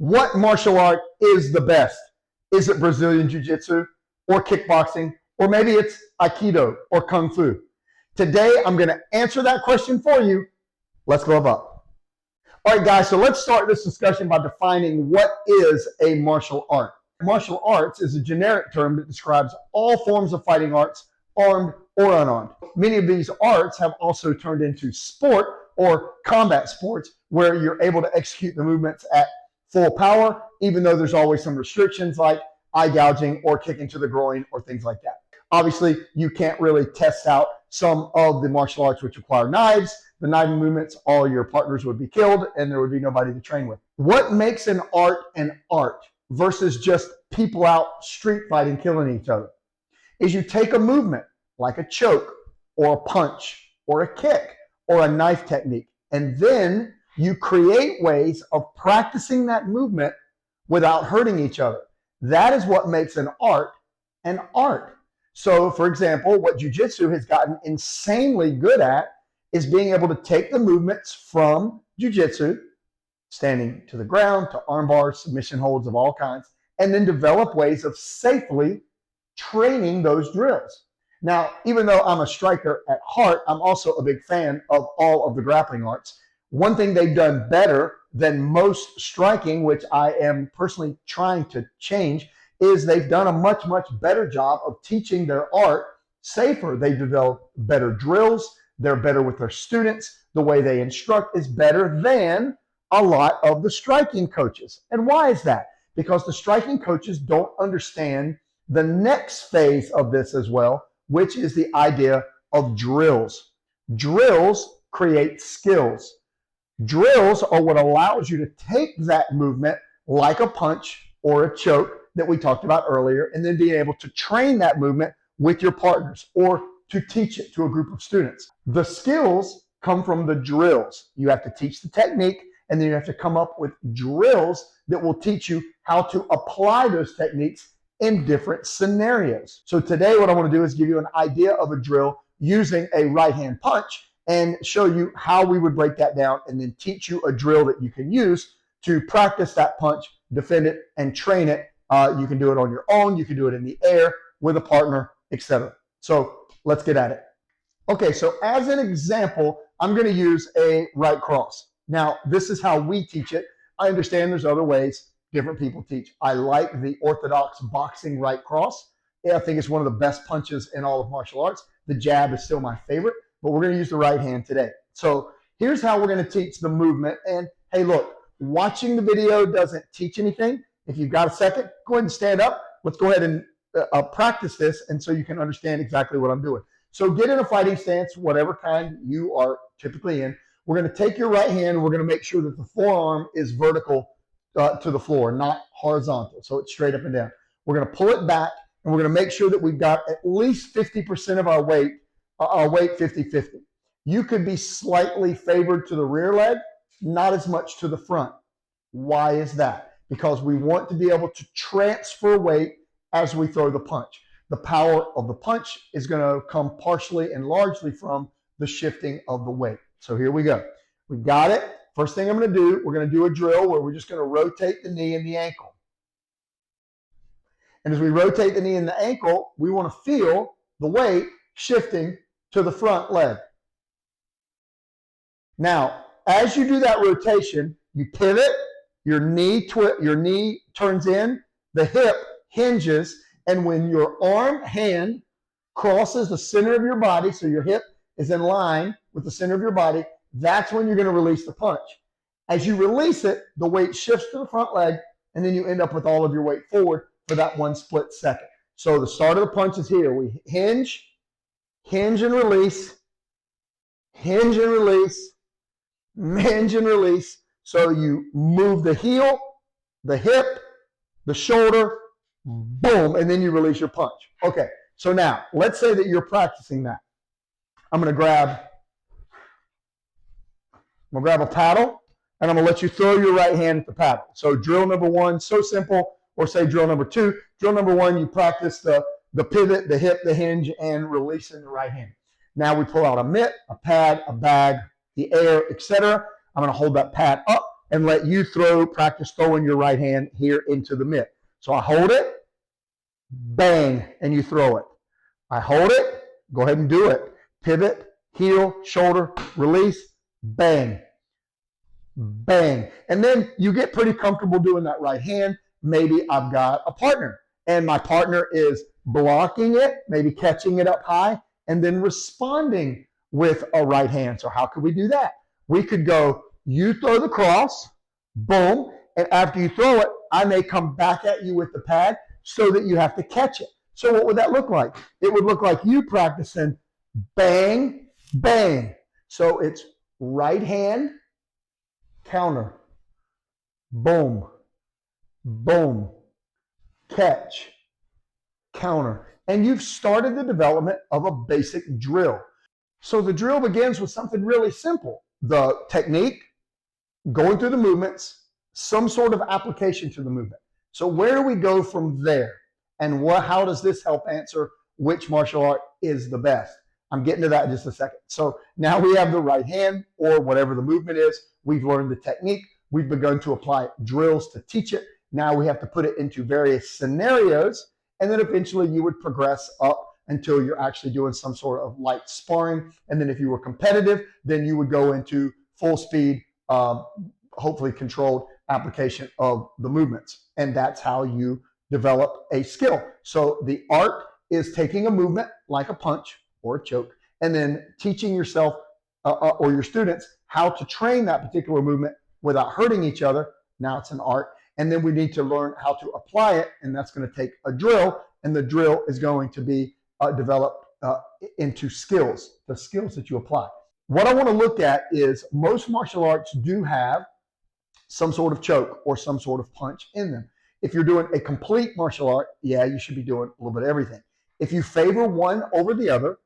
What martial art is the best? Is it Brazilian Jiu-Jitsu or kickboxing, or maybe it's Aikido or Kung Fu? Today, I'm going to answer that question for you. Let's go up. All right, guys, so let's start this discussion by defining what is a martial art. Martial arts is a generic term that describes all forms of fighting arts, armed or unarmed. Many of these arts have also turned into sport or combat sports where you're able to execute the movements at full power, even though there's always some restrictions like eye gouging or kicking to the groin or things like that. Obviously, you can't really test out some of the martial arts which require knives. The knife movements, all your partners would be killed and there would be nobody to train with. What makes an art versus just people out street fighting, killing each other, is you take a movement like a choke or a punch or a kick or a knife technique, and then you create ways of practicing that movement without hurting each other. That is what makes an art an art. So, for example, what jiu-jitsu has gotten insanely good at is being able to take the movements from jiu-jitsu, standing to the ground, to arm bars, submission holds of all kinds, and then develop ways of safely training those drills. Now, even though I'm a striker at heart, I'm also a big fan of all of the grappling arts. One thing they've done better than most striking, which I am personally trying to change, is they've done a much, much better job of teaching their art safer. They develop better drills. They're better with their students. The way they instruct is better than a lot of the striking coaches. And why is that? Because the striking coaches don't understand the next phase of this as well, which is the idea of drills. Drills create skills. Drills are what allows you to take that movement like a punch or a choke that we talked about earlier, and then being able to train that movement with your partners or to teach it to a group of students. The skills come from the drills. You have to teach the technique, and then you have to come up with drills that will teach you how to apply those techniques in different scenarios. So today what I want to do is give you an idea of a drill using a right hand punch and show you how we would break that down, and then teach you a drill that you can use to practice that punch, defend it, and train it. You can do it on your own, you can do it in the air with a partner, etc. So let's get at it. Okay, so as an example, I'm going to use a right cross. Now, this is how we teach it. I understand there's other ways different people teach. I like the orthodox boxing right cross. I think it's one of the best punches in all of martial arts. The jab is still my favorite, but we're going to use the right hand today. So here's how we're going to teach the movement. And hey, look, watching the video doesn't teach anything. If you've got a second, go ahead and stand up. Let's go ahead and practice this, and so you can understand exactly what I'm doing. So get in a fighting stance, whatever kind you are typically in. We're going to take your right hand, and we're going to make sure that the forearm is vertical to the floor, not horizontal. So it's straight up and down. We're going to pull it back, and we're going to make sure that we've got at least 50% of our weight 50-50. You could be slightly favored to the rear leg, not as much to the front. Why is that? Because we want to be able to transfer weight as we throw the punch. The power of the punch is going to come partially and largely from the shifting of the weight. So here we go. We got it. First thing I'm going to do, we're going to do a drill where we're just going to rotate the knee and the ankle. And as we rotate the knee and the ankle, we want to feel the weight shifting to the front leg. Now, as you do that rotation, you pivot, your knee turns in, the hip hinges, and when your hand crosses the center of your body, so your hip is in line with the center of your body, that's when you're going to release the punch. As you release it, the weight shifts to the front leg, and then you end up with all of your weight forward for that one split second. So the start of the punch is here. We hinge and release, hinge and release, hinge and release. So you move the heel, the hip, the shoulder, boom, and then you release your punch. Okay, so now let's say that you're practicing that. I'm going to grab a paddle, and I'm going to let you throw your right hand at the paddle. So drill number one, so simple, or say drill number two. Drill number one, you practice the pivot, the hip, the hinge, and releasing the right hand. Now we pull out a mitt, a pad, a bag, the air, etc. I'm going to hold that pad up, and let you practice throwing your right hand here into the mitt. So I hold it, bang, and you throw it. I hold it, go ahead and do it. Pivot, heel, shoulder, release, bang, bang. And then you get pretty comfortable doing that right hand. Maybe I've got a partner, and my partner is blocking it, maybe catching it up high, and then responding with a right hand. So how could we do that? We could go, you throw the cross, boom, and after you throw it, I may come back at you with the pad so that you have to catch it. So what would that look like? It would look like you practicing bang, bang. So it's right hand, counter, boom, boom, catch, counter. And you've started the development of a basic drill. So the drill begins with something really simple. The technique, going through the movements, some sort of application to the movement. So where do we go from there? And how does this help answer which martial art is the best? I'm getting to that in just a second. So now we have the right hand, or whatever the movement is. We've learned the technique. We've begun to apply drills to teach it. Now we have to put it into various scenarios, and then eventually you would progress up until you're actually doing some sort of light sparring. And then if you were competitive, then you would go into full speed, hopefully controlled application of the movements. And that's how you develop a skill. So the art is taking a movement like a punch or a choke, and then teaching yourself or your students how to train that particular movement without hurting each other. Now it's an art. And then we need to learn how to apply it, and that's going to take a drill, and the drill is going to be developed into skills, the skills that you apply. What I want to look at is most martial arts do have some sort of choke or some sort of punch in them. If you're doing a complete martial art, yeah, you should be doing a little bit of everything. If you favor one over the other,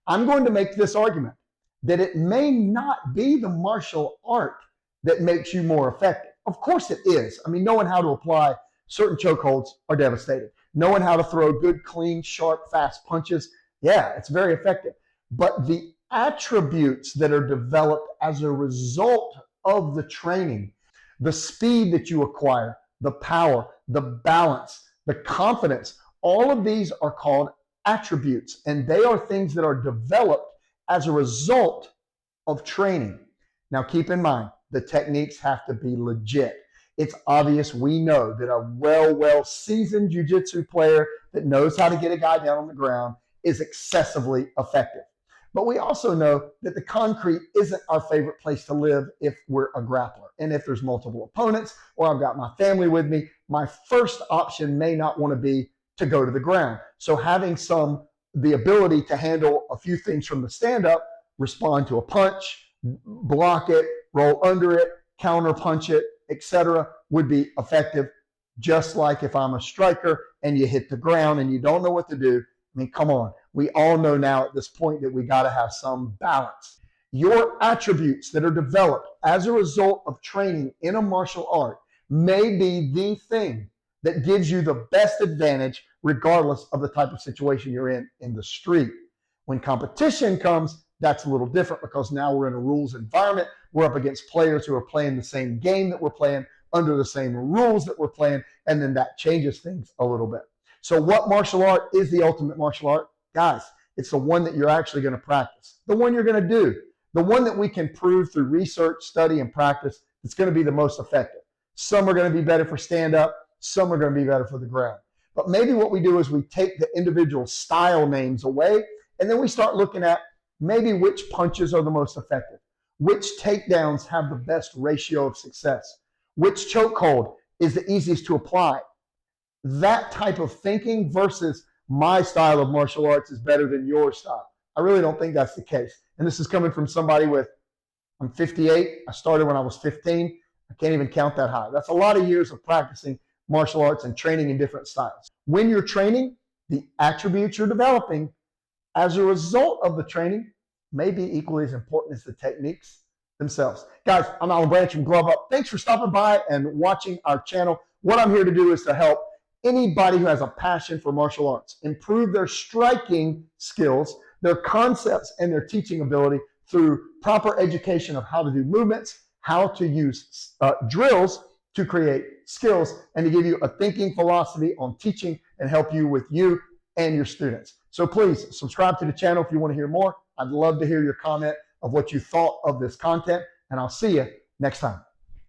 I'm going to make this argument that it may not be the martial art that makes you more effective. Of course it is. I mean, knowing how to apply certain chokeholds are devastating. Knowing how to throw good, clean, sharp, fast punches, yeah, it's very effective. But the attributes that are developed as a result of the training, the speed that you acquire, the power, the balance, the confidence, all of these are called attributes, and they are things that are developed as a result of training. Now, keep in mind, the techniques have to be legit. It's obvious, we know that a well-seasoned jiu-jitsu player that knows how to get a guy down on the ground is excessively effective. But we also know that the concrete isn't our favorite place to live if we're a grappler. And if there's multiple opponents, or I've got my family with me, my first option may not want to be to go to the ground. So having the ability to handle a few things from the stand-up, respond to a punch, block it, roll under it, counter punch it, etc., would be effective. Just like if I'm a striker and you hit the ground and you don't know what to do. I mean, come on. We all know now at this point that we got to have some balance. Your attributes that are developed as a result of training in a martial art may be the thing that gives you the best advantage regardless of the type of situation you're in the street. When competition comes, that's a little different because now we're in a rules environment. We're up against players who are playing the same game that we're playing, under the same rules that we're playing, and then that changes things a little bit. So what martial art is the ultimate martial art? Guys, it's the one that you're actually going to practice, the one you're going to do, the one that we can prove through research, study, and practice that's going to be the most effective. Some are going to be better for stand-up, some are going to be better for the ground. But maybe what we do is we take the individual style names away, and then we start looking at maybe which punches are the most effective, which takedowns have the best ratio of success, which chokehold is the easiest to apply. That type of thinking versus my style of martial arts is better than your style. I really don't think that's the case. And this is coming from somebody I'm 58. I started when I was 15. I can't even count that high. That's a lot of years of practicing martial arts and training in different styles. When you're training, the attributes you're developing as a result of the training may be equally as important as the techniques themselves. Guys, I'm Alan Branch from Glove Up. Thanks for stopping by and watching our channel. What I'm here to do is to help anybody who has a passion for martial arts improve their striking skills, their concepts, and their teaching ability through proper education of how to do movements, how to use drills to create skills and to give you a thinking philosophy on teaching and help you with you and your students. So please subscribe to the channel if you want to hear more. I'd love to hear your comment of what you thought of this content, and I'll see you next time.